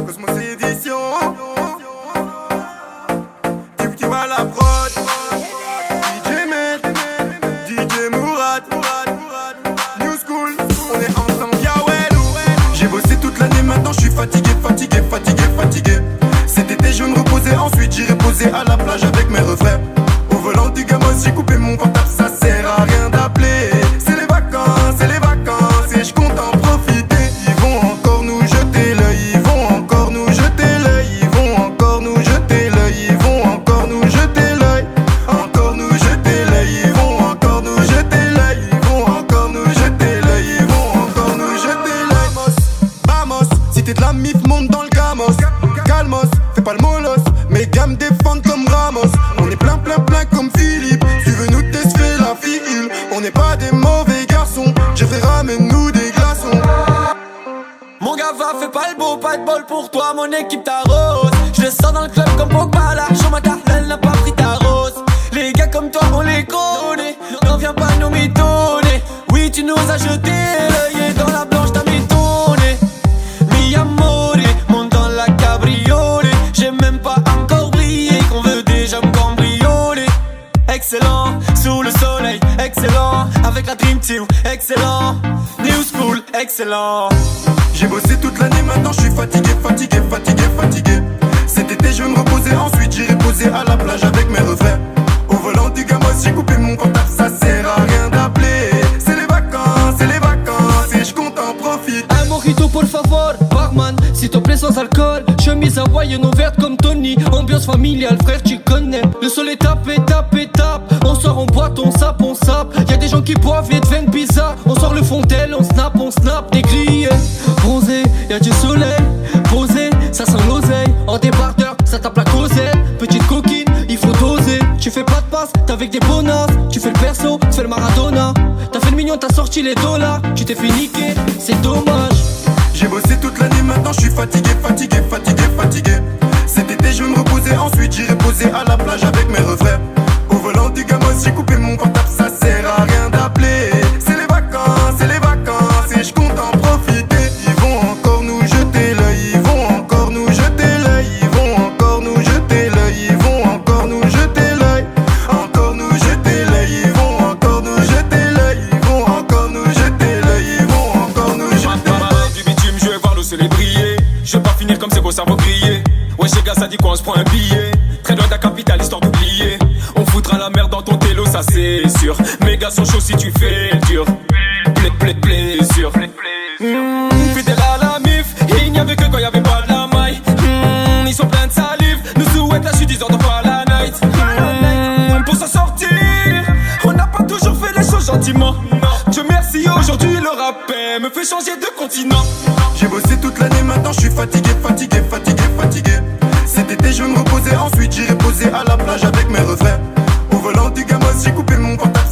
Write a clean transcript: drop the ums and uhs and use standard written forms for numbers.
Cosmos Édition. Tu vas la prod. DJ Med, DJ Mourad. New School, on est ensemble, Yawel. J'ai bossé toute l'année, maintenant je suis fatigué. Cet été je me reposais, ensuite j'irai poser à la plage avec mes refrains. Au volant du Gamos, j'ai coupé mon portable, ça sert à rien d'appeler. C'est les vacances, et je compte en profiter. Ils vont encore nous jeter l'œil, ils vont encore nous jeter l'œil, ils vont encore nous jeter l'œil, ils vont encore nous jeter l'œil, encore nous jeter l'œil, ils vont encore nous jeter l'œil, ils vont encore nous jeter l'œil, ils vont encore nous jeter l'œil. Vamos, si t'es de la mif, monte dans le Gamos. Calmos, fais pas le molos, mes gars me défendent comme Ramos. On est plein comme Philippe, tu veux nous tester la file. On n'est pas des mauvais garçons, je fais ramène-nous des glaçons. Mon gars va, fais pas le beau, pas de bol pour toi, mon équipe t'arrose. Je le sors dans le club comme Pogba, l'argent ma elle n'a pas pris ta rose. Les gars comme toi on les connaît, n'en viens pas nous mitonner. Oui tu nous as jeté l'œil et dans la blanche t'as mis ton nez. Mi amore, monte dans la cabriolet. J'ai même pas encore brillé qu'on veut déjà me cambrioler. Excellent, sous le soleil, excellent. Avec la Dream Team, excellent. New School, excellent. J'ai bossé toute l'année, maintenant je suis fatigué. Cet été je vais me reposer, ensuite j'irai poser à la plage avec mes refrains. Au volant du Gamos, j'ai coupé mon portable, ça sert à rien d'appeler. C'est les vacances, et je compte en profiter. Un mojito por favor, barman, s'il te plaît sans alcool. Chemise hawaïenne ouverte comme Tony. Ambiance familiale, frère, tu connais. Le sol est tapé. On sort, on boite, on sape. Y'a des gens qui boivent et deviennent bizarres. On sort le fondel, on snap. Des grillés, bronzé, y'a du soleil. Posé, ça sent l'oseille. En débardeur, ça tape la causette. Petite coquine, il faut doser. Tu fais pas de passe, t'es avec des bonasses. Tu fais le perso, tu fais le Maradona. T'as fait le mignon, t'as sorti les dollars. Tu t'es fait niquer, c'est dommage. J'ai bossé toute l'année, maintenant je suis fatigué. Cet été je vais me reposer, ensuite j'irai poser à la plage avec mes refrains. Au volant du Gamos, j'ai coupé mon portable, ça sert à rien d'appeler. C'est les vacances, et je compte en profiter. Ils vont encore nous jeter l'œil, ils vont encore nous jeter l'œil, ils vont encore nous jeter l'œil, ils vont encore nous jeter l'œil, encore nous jeter l'œil, ils vont encore nous jeter l'œil, ils vont encore nous jeter l'œil, ils vont encore nous jeter l'œil. Du bitume, je vais voir le soleil briller. Je vais pas finir comme c'est beau, ça va briller. Ouais, chez gars, ça dit quoi, on se prend un billet. Très loin de la capitale, histoire d'oublier. On foutra la merde dans ton télo, ça c'est sûr. Mes gars sont chauds si tu fais le dur. Plaisir. Fidèle à la mif, il n'y avait que quand il y avait pas de la maille. Ils sont pleins de salive, nous souhaitent la chute, ils entendent pas la night. Pour s'en sortir, on n'a pas toujours fait les choses gentiment. Dieu merci, aujourd'hui le rap me fait changer de continent. J'ai bossé toute l'année, maintenant je suis fatigué. Cet été je vais me reposer, ensuite j'irai poser à la plage avec mes refrains. Au volant du Gamos, j'ai coupé mon portable.